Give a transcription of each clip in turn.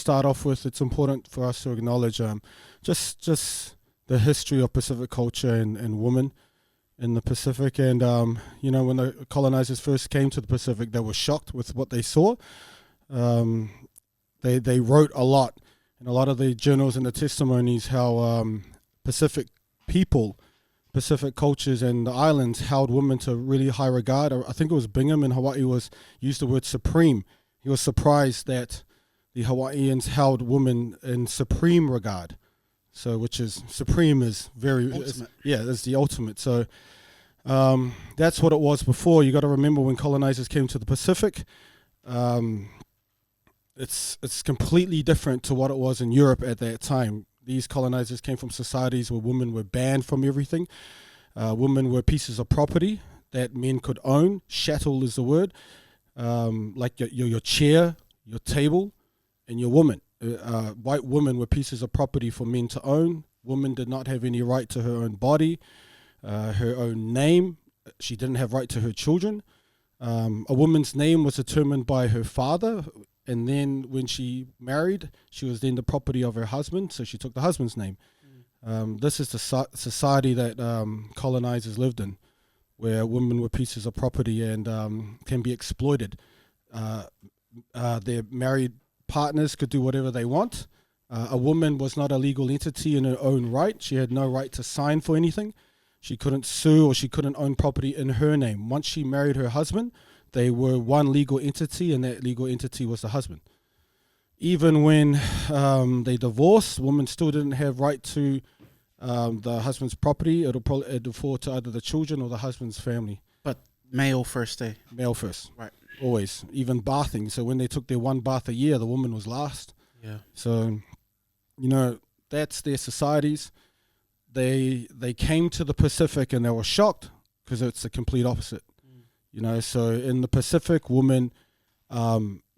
start off with, it's important for us to acknowledge just the history of Pacific culture and women in the Pacific. And, when the colonizers first came to the Pacific, they were shocked with what they saw. They wrote a lot, in a lot of the journals and the testimonies, how Pacific people, Pacific cultures and the islands held women to really high regard. I think it was Bingham in Hawaii used the word supreme. He was surprised that the Hawaiians held women in supreme regard. So, which is supreme is very ultimate. It's the ultimate. So that's what it was before. You got to remember when colonizers came to the Pacific, it's completely different to what it was in Europe at that time. These colonizers came from societies where women were banned from everything. Women were pieces of property that men could own. Chattel is the word. Like your chair, your table, and your woman. White women were pieces of property for men to own. Woman did not have any right to her own body, her own name. She didn't have right to her children. A woman's name was determined by her father, and then when she married, she was then the property of her husband, so she took the husband's name. This is the society that colonizers lived in, where women were pieces of property and can be exploited. Their married partners could do whatever they want. A woman was not a legal entity in her own right. She had no right to sign for anything. She couldn't sue or she couldn't own property in her name. Once she married her husband, they were one legal entity, and that legal entity was the husband. Even when they divorced, women still didn't have right to the husband's property. It'll fall to either the children or the husband's family. But male first, eh? Male first. Right. Always. Even bathing. So when they took their one bath a year, the woman was last. Yeah. So, that's their societies. They came to the Pacific and they were shocked because it's the complete opposite. So in the Pacific, women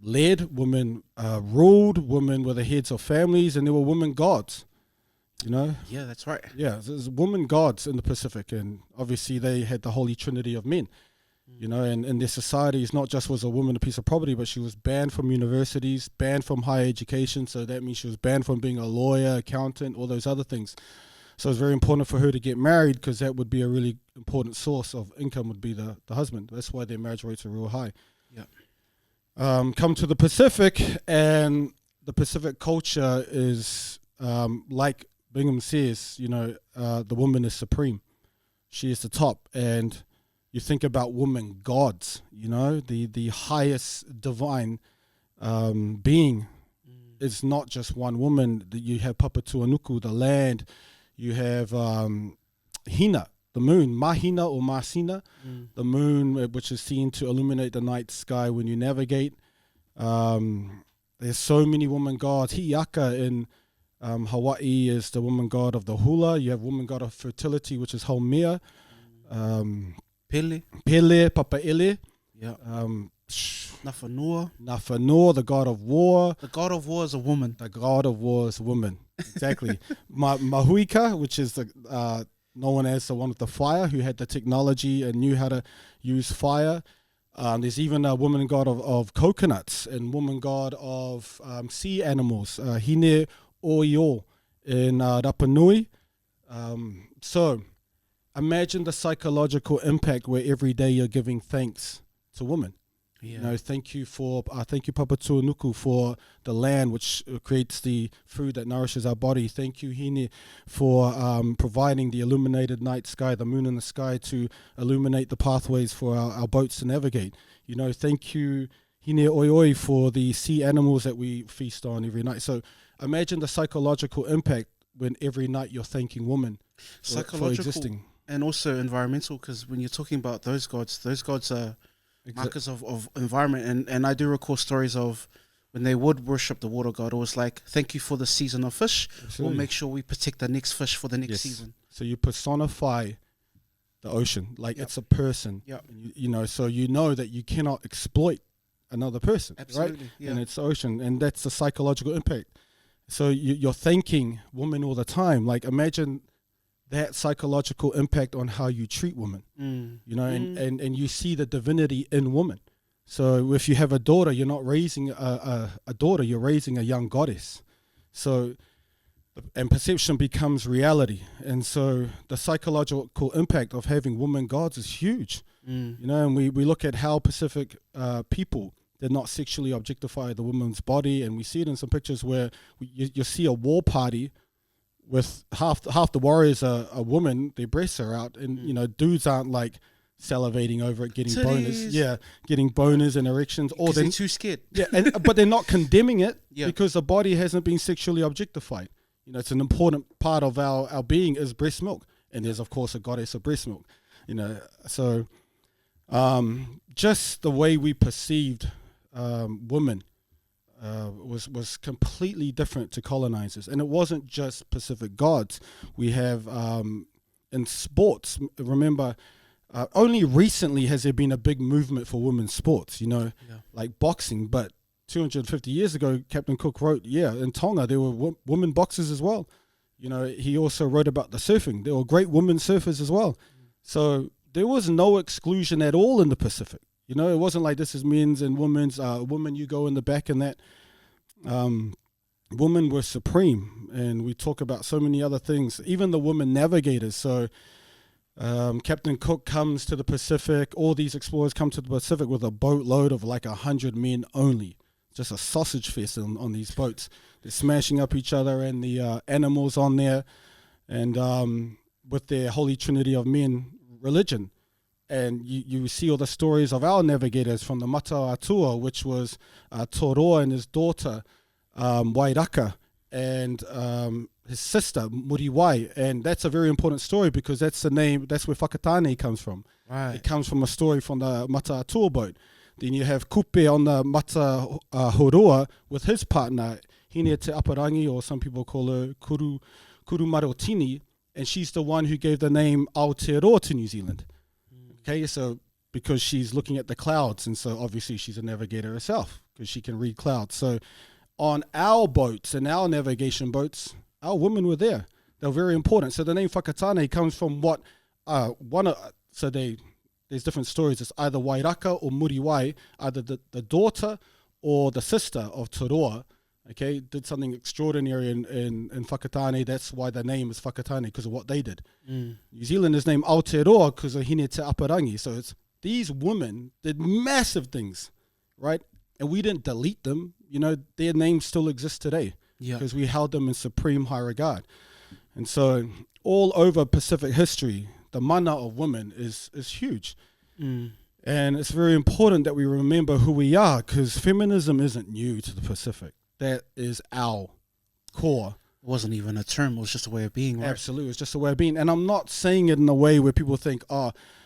led, women ruled, women were the heads of families, and there were women gods. Yeah, that's right. Yeah, there's women gods in the Pacific, and obviously they had the holy trinity of men. And their societies, not just was a woman a piece of property, but she was banned from universities, banned from higher education. So that means she was banned from being a lawyer, accountant, all those other things. So it's very important for her to get married, because that would be a really important source of income, would be the husband. That's why their marriage rates are real high. Yeah. Come to the Pacific, and the Pacific culture is like Bingham says, the woman is supreme. She is the top. And you think about woman gods, the highest divine being is not just one woman. You have Papatuanuku, the land. You have Hina, the moon, Mahina or Masina, the moon, which is seen to illuminate the night sky when you navigate. There's so many woman gods. Hi'iaka in Hawaii is the woman god of the hula. You have woman god of fertility, which is Haumea. Pele, Papaele. Yeah. Nafanua, the god of war. The god of war is a woman. The god of war is a woman. Exactly. Mahuika, which is known as the one with the fire, who had the technology and knew how to use fire. There's even a woman god of coconuts and woman god of sea animals. Hine Oio in Rapa Nui. So imagine the psychological impact where every day you're giving thanks to women. Yeah. Thank you Papatuanuku for the land which creates the food that nourishes our body. Thank you Hine for providing the illuminated night sky, the moon in the sky, to illuminate the pathways for our boats to navigate. Thank you Hine Oioi for the sea animals that we feast on every night. So imagine the psychological impact when every night you're thanking women for existing. And also environmental, because when you're talking about those gods are markers of environment, and I do recall stories of when they would worship the water god, it was like, thank you for the season of fish. Absolutely. We'll make sure we protect the next fish for the next season. So you personify the ocean like it's a person. So you know that you cannot exploit another person. Absolutely. Right? Yeah. And it's the ocean, and that's the psychological impact. So you're thanking women all the time. Like, imagine that psychological impact on how you treat women, and you see the divinity in woman. So if you have a daughter, you're not raising a daughter, you're raising a young goddess. So, and perception becomes reality. And so the psychological impact of having women gods is huge. You know, and we look at how Pacific people did not sexually objectify the woman's body, and we see it in some pictures where you see a war party with half the warriors are women, their breasts are out, and you know, dudes aren't like salivating over it, getting boners, getting boners and erections, or they're too scared. But they're not condemning it Yeah. because the body hasn't been sexually objectified. You know, it's an important part of our being is breast milk, and there's of course a goddess of breast milk. You know, so just the way we perceived women was completely different to colonizers, and it wasn't just Pacific gods. We have in sports. Remember. Only recently has there been a big movement for women's sports, you know, like boxing. But 250 years ago, Captain Cook wrote, in Tonga, there were women boxers as well. You know, he also wrote about the surfing. There were great women surfers as well. So there was no exclusion at all in the Pacific. You know, it wasn't like this is men's and women's. Women, you go in the back and that. Women were supreme. And we talk about so many other things, even the women navigators. So Captain Cook comes to the Pacific. All these explorers come to the Pacific with a boatload of like 100 men only. Just a sausage fest on these boats. They're smashing up each other and the animals on there, and with their holy trinity of men religion. And you see all the stories of our navigators from the Aotearoa, which was Toroa and his daughter Wairaka, and his sister Muriwai, and that's a very important story because that's the name, that's where Whakatane comes from. Right. It comes from a story from the Aotearoa boat. Then you have Kupe on the Matahoroa with his partner, Hine Te Aparangi, or some people call her Kuru Marotini, and she's the one who gave the name Aotearoa to New Zealand. Okay, so because she's looking at the clouds, and so obviously she's a navigator herself because she can read clouds. So on our boats and our navigation boats, our women were there. They were very important. So the name Whakatane comes from what there's different stories. It's either Wairaka or Muriwai, either the daughter or the sister of Toroa, okay, did something extraordinary in Whakatane. That's why the name is Whakatane, because of what they did. New Zealand is named Aotearoa because of Hine Te Aparangi. So it's these women did massive things, right? And we didn't delete them. You know, their names still exist today because we held them in supreme high regard. And so all over Pacific history, the mana of women is huge. And it's very important that we remember who we are, because feminism isn't new to the Pacific. That is our core. It wasn't even a term, it was just a way of being, right? Absolutely, it's just a way of being. And I'm not saying it in a way where people think,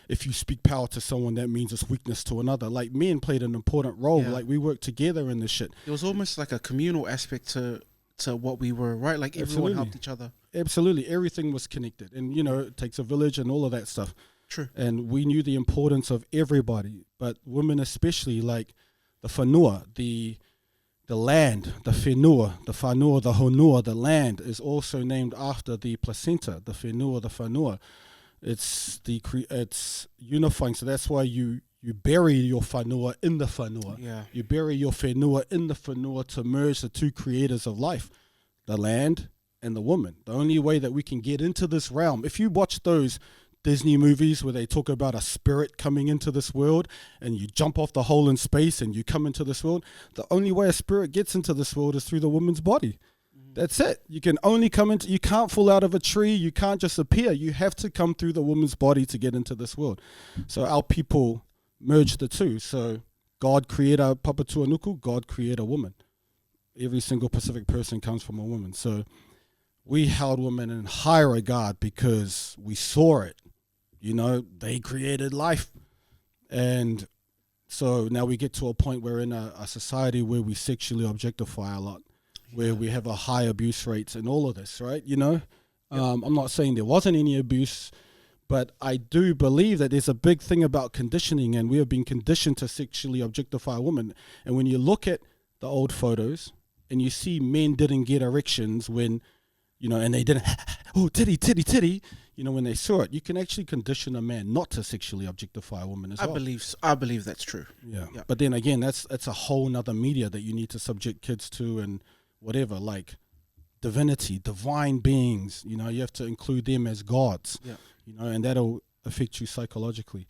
if you speak power to someone, that means it's weakness to another. Like, men played an important role. Like, we worked together in this shit. It was almost like a communal aspect to what we were, right? Like, everyone helped each other. Absolutely, everything was connected. And, you know, it takes a village and all of that stuff. True. And we knew the importance of everybody, but women especially, like the whanua, the land, the whenua, the honua, the land is also named after the placenta, the whenua. It's unifying, so that's why you bury your whanua in the whanua. Yeah. You bury your whenua in the whanua to merge the two creators of life, the land and the woman. The only way that we can get into this realm, if you watch those Disney movies where they talk about a spirit coming into this world and you jump off the hole in space and you come into this world, the only way a spirit gets into this world is through the woman's body. That's it. You can only you can't fall out of a tree. You can't just appear. You have to come through the woman's body to get into this world. So our people merge the two. So God created a Papatuanuku, God created a woman. Every single Pacific person comes from a woman. So we held women in high regard because we saw it. You know, they created life. And so now we get to a point where in a society where we sexually objectify a lot, where we have a high abuse rates and all of this, right? You know, I'm not saying there wasn't any abuse, but I do believe that there's a big thing about conditioning, and we have been conditioned to sexually objectify women. And when you look at the old photos and you see men didn't get erections when and they didn't, oh, titty, titty, titty, when they saw it. You can actually condition a man not to sexually objectify a woman as well. I believe that's true. Yeah. But then again, that's a whole nother media that you need to subject kids to, and whatever, like divinity, divine beings, you have to include them as gods, and that'll affect you psychologically.